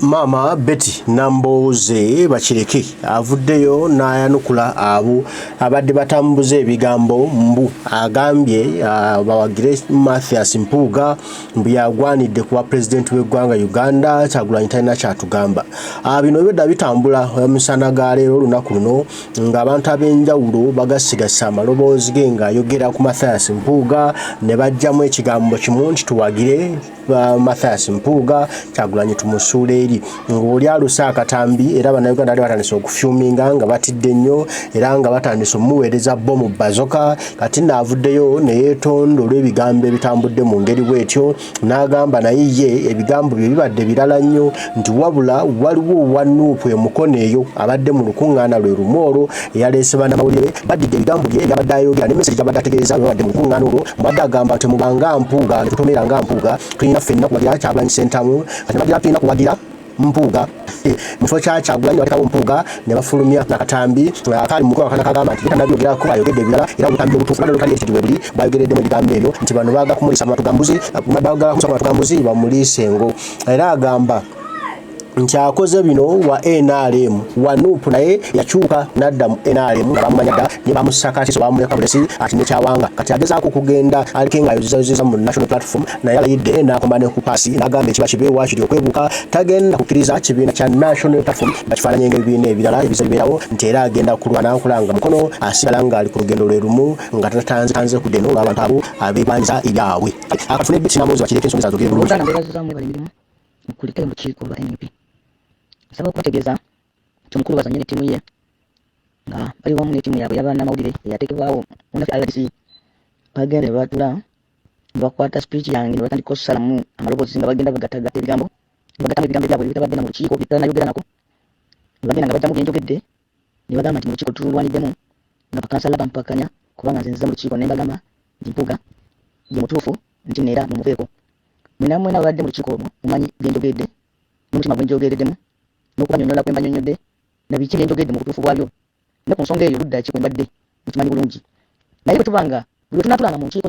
Mama Betty Namboze Bakireke avuddeyo n'ayanukula abo abadde batambuze ebigambo mbu agambye bawagire Mathias Mpuuga mbu yagwanidde kuba president w'eggwanga Uganda Kyagulanyi talina kyatugamba. Bino bidda bitambula emisana ga leero olunaku luno ng'abantu ab'enjawulo bagasigasa amaloboozi ge ng'ayogera ku Mathias Mpuuga ne bajjamu ekigambo kimu nti tuwagire Mathias Mpuuga Kyagulanyi tumusuule ng'oli alusa akatambi era bannayuganda bali batandise okufyuminga nga batidde nnyo era nga batandise omuweereza bomu bazoka kati naavuddeyo ne yeetonda olw'ebigambo ebitambudde mu ngeri bw'etyo n'agamba naye ye ebigambo bye bibadde birala nnyo nti wabula waliwo wanuupu emukono eyo abadde mu lukuŋŋaana lwe Lumooro eyaleese bannamawulire badidde ebigambo bye byabadde ayogera ne message gyabadde ategeeza babadde mu lukuŋŋaana olwo mbadde agamba temubanga Mpuuga ne tutomera nga Mpuuga tulina ffenna kuwagira Kyagulanyi Ssentamu kati bagira tulina kuwagira Mpuuga mufo kya Kyagulanyi balekawo Mpuuga ne bafulumya akatambi akali mu kwa kagamba nti bitandabyogerako ayogedde ebirala era obutambi obutuufu bano lukali ekitiibwa buli bayogereddemu ebigambo ebyo nti bano baaga kumulisa amatugambuzi bamuliise ngo era agamba nti akoze bino wa NRM wanuupu naye yakyuka n'adda mu NRM nga bamumanya dda ne bamusaka kiso bamuleka bulesi ati ne Kyawanga kati agezaako kugenda aliko nga yoziza mu national platform naye alayidde n'akoma ne ku paasi n'agamba ekiba kibeewa kiri okwebuka tagenda kukkiriza kibiina kya national platform bakifaananye ng'ebibiina ebirala ebiza bibeerawo nti era agenda kulwana nkulanga mukono asigala ng'ali ku lugendo lwe lumu nga tatanze kudde no ng'abantu abo abeegwanyiza ebyabwe akafune Betty Namboze Bakireke ensonga zaazogere bulungi kuliko olukiiko lwa NUP nsaba okubategeeza nti omukulu bazanye ne ttiimu ye nga bali wamu ne ttiimu yaabwe y'abannamawulire eyateekebwawo munafe RDC bagenda ne batula ne bakwata speech yange ne batandika okusalamu amaloboozi nga bagenda bagatagatta ebigambo ne bagattamu ebigambo byabwe bitabadde na mu lukiiko bitalanayogera nako ne bagenda nga bajjamu byenjogedde ne bagamba nti mu lukiiko tululwaniddemu nga bakansala bampakanya kubanga nze nziza mu lukiiko ne mbagamba nti Mpuuga ye mutuufu nti neera mumuveeko mwena babadde mu lukiiko olwo mumanyi byenjogedde n'omutima gwe njogereddemu n'okubanyonnyola kwe mbanyonnyodde na biki bye njogedde mu butuufu bwabyo ne ku nsonga eyo ludda ki kwe mbadde mukimanyi bulungi naye bwe tubanga buli tunatulanga mu nkiiko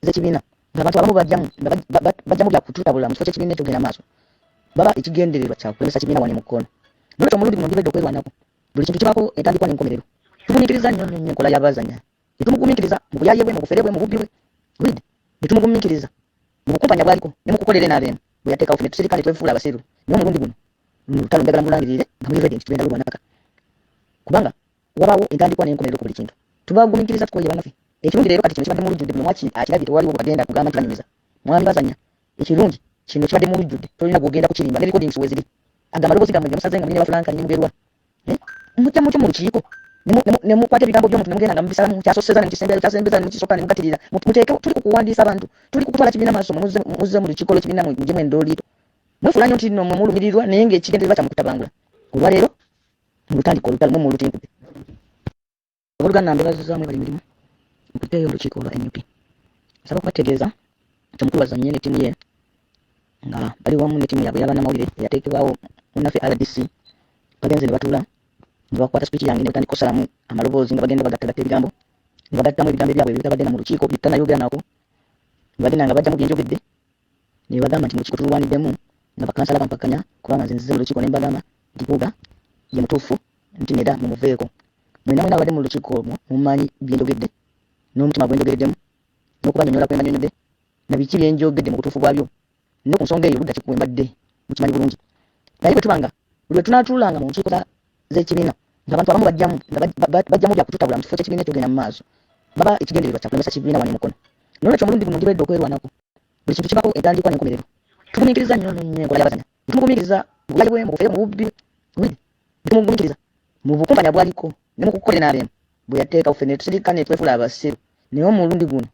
z'ekibiina ng'abantu abamu bajjamu bya kututabula mu kifo ky'ekibiina ekyogenda maaso baba ekigendererwa kya kulemesa kibiina wane mu kkono nolwekyo omulundi guno ndibadde okwerwanako buli kintu kibaako entandikwa n'enkomerero tugumiikiriza nnyo enkola y'abazanya tetumugumiikiriza mu buyaye bwe mu bufere bwe mu bubbi bwe wid tetumugumiikiriza mu bukumpanya bwaliko ne mu kukolera n'abeemu bwe yateekawo fene tusirika ne twefuula abasiru niwo omulundi guno lutalo ndagala mulangirire nga muli ready nti tugenda lulwana paka kubanga wabaawo entandikwa n'enkomerero ku buli kintu tubagumiikiriza tukoye bannaffe ekirungi leero kati kino kibadde mu lujjudde buli mwaki akirabye tewaliwo bwagenda kugamba nti banyumiza mwami bazanya ekirungi kino kibadde mu lujjudde tolina gwogenda kukirimba ne recordings weziri agamba maloboozi gammwe gemusaze nga mulina bafulanka ne mugerwa mujja mutyo mu lukiiko ne mukwata ebigambo by'omuntu ne mugenda nga mubisalamu kyasoseza ne mukisembeza ne mukisooka ne mugatirira muteeke tuli kukuwandiisa abantu tuli kukutwala kibiina maaso muzze mu lukiiko lw'ekibiina mujjemu endooliito mwefulanyo nti nno mulumirirwa naye ng'ekigendererwa kya mukutabangula olwaleero mu lutandika olutalo mu lutinkudde obaluganda mbebazizaamu bali mirimu okuteeyo olukiiko olwa NUP nsaba okubategeeza nti omukulu bazanye ne ttiimu ye nga bali wamu ne ttiimu yaabwe y'abannamawulire eyateekebwawo munafe RDC bagenze ne batuula ne bakwata speech yange ne batandika osalamu amaloboozi nga bagenda bagattagatta ebigambo ne bagattamu ebigambo byabwe bitabadde na mu lukiiko bitanayogera nako ne bagenda nga bajjamu byenjogedde ne bagamba nti mu lukiiko tululwaniddemu nga bakansala bampakanya kubanga nze nzize mu lukiiko ne mbagamba nti Mpuuga ye mutuufu nti neera mumuveeko mwena abadde mu lukiiko olwo mumanyi byenjogedde n'omutima gwe njogereddemu n'okubanyonnyola kwe mbanyonnyodde na biki bye njogedde mu butuufu bwabyo ne ku nsonga eyo ludda ki kwe mbadde mukimanyi bulungi naye bwe tubanga buli lwe tunaatuulanga mu nkiiko z'ekibiina ng'abantu abamu bajjamu bya kututabula mu kifo ky'ekibiina ekyogenda mu maaso baba ekigendererwa kya kulemesa kibiina wane mukono nolwekyo omulundi guno ndibadde okwerwanako buli kintu kibaako entandikwa n'enkomerero tumugumiikiriza nnyo enkola y'abazanya tumugumiikiriza mu buyaye bwe mu bufere mu bubbi tumugumiikiriza mu bukumpanya bwaliko ne mu kukolera n'abeemu bwe yateekawo fene tusirika ne twefuula abasiru naye omulundi guno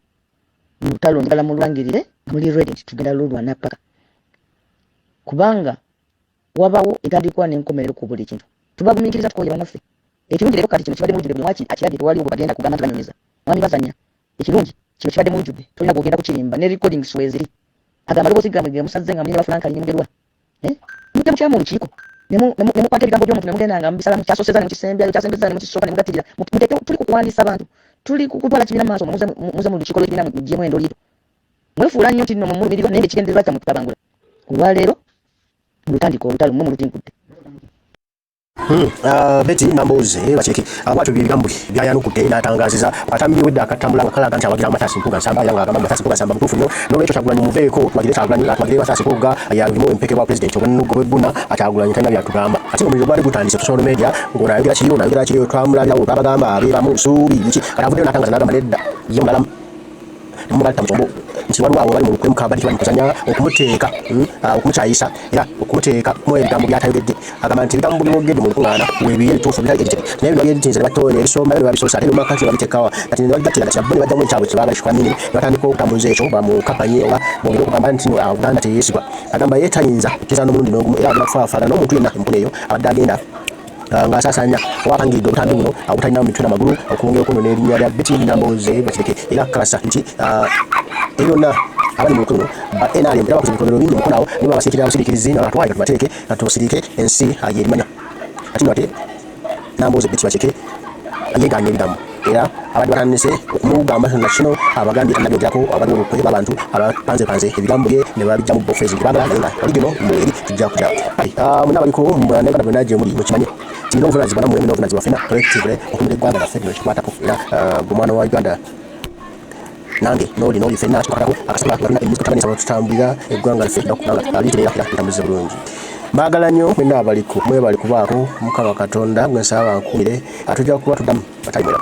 lutalo njagala mulwangirire nga muli ready nti tugenda lulwana paka kubanga wabaawo entandikwa n'enkomerero ku buli kintu tubagumiikiriza tukoye bannaffe ekirungi leero kati kino kibadde mu lujjudde buli mwaki akirabye tewaliwo bwe bagenda kugamba nti banyumiza mwami bazanya ekirungi kino kibadde mu lujjudde tolina gwogenda kukirimba ne recordings weziri agamba maloboozi gammwe gemusaze nga mulina bafulanka ne mugerwa mujja mukyamu mu lukiiko ne mukwata ebigambo by'omuntu ne mugenda nga mubisalamu kyasoseza ne mukisembeza ne mukisooka ne mugatirira muteeke tuli kukuwandiisa abantu tuli kukutwala kibiina maaso muze mu lukiiko lw'ekibiina muggyemu endooliito mwefuula nnyo nti nno mulumirirwa naye ng'ekigendererwa kyammwe kutabangula olwaleero lutandiko olutalo mu lutinkudde. Beti Namboze bakireke abantu bibigambo byayanukudde n'atangaziza atambi wedde akatambula akalaga nti awagira Mathias Mpuuga nsamba yanga agamba Mathias Mpuuga nsamba mutuufu nnyo n'olwekyo Kyagulanyi muveeko twagire Mathias Mpuuga yalumu empeke bwa president obwennugo bwegguna Kyagulanyi talina byatugamba ate omuliro gwali gutandise ku social media ng'onayogera kiriyo twamulabirawo twabagamba abeeramu suubi biki kati avuddeyo n'atangaza n'agamba nedda ye mulala mubalita mukyombo nti waliwo abo bali mu lukwemuka bali bali kuzanya okumuteeka okumukyayisa era okumuteeka mu ebigambo byatayogedde agamba nti ebigambo byogedde mu lukuŋŋaana weebiye ebituufu bitali editeke naye bino byeditinze ne batonya ebisomba ne babisoosa ate ne mumakati ne babiteekawa kati ne babigattira kati bo ne baddamu ekyabwe kye baabali kikwamini ne batandika okutambuza ekyo bamukampanye oba bongere okugamba nti Uganda teyeesigwa agamba ye tayinza okukiriza n'omulundi n'ogumu era agenda kufaafagana n'omuntu yenna empuna eyo abadde agenda ng'asaasaanya owapangiridde obutambi buno obutalina mu mitwe n'amagulu okwongera okunona erinnya lya Betty Namboze bakireke era akakasa nti byonna abali mu lukuno NRM era bakoze ebitongero bingi mukonawo nibo abasirikire abasirikirizi n'abatwaye batubateeke natusirike ensi yerimanya ati nate Namboze Betty bakireke yeeganya ebigambo era abadde batandise okumugamba nakino abagambye tanabyogerako abali olukwe b'abantu abapanzepanze ebigambo bye ne babijja mu bofezi tebagala naye nga oli gino mueri tujja kuja muna baliko munagana benaje muri mukimanye tino obuvunaanyizibwa nammwe n'obuvunaanyizibwa ffenna collectively okumira eggwanga laffe lino kikwatako era gwe mwana wa Uganda nange n'oli ffenna kikwatako akasaba balina emiziko tabanisa tutambulira eggwanga laffe kubanga literera era litambuze bulungi baagala nnyo mwenna abaliko mwebali kubaako Mukama Katonda gwe nsaba bankuumire atujja kuba tuddamu batayimira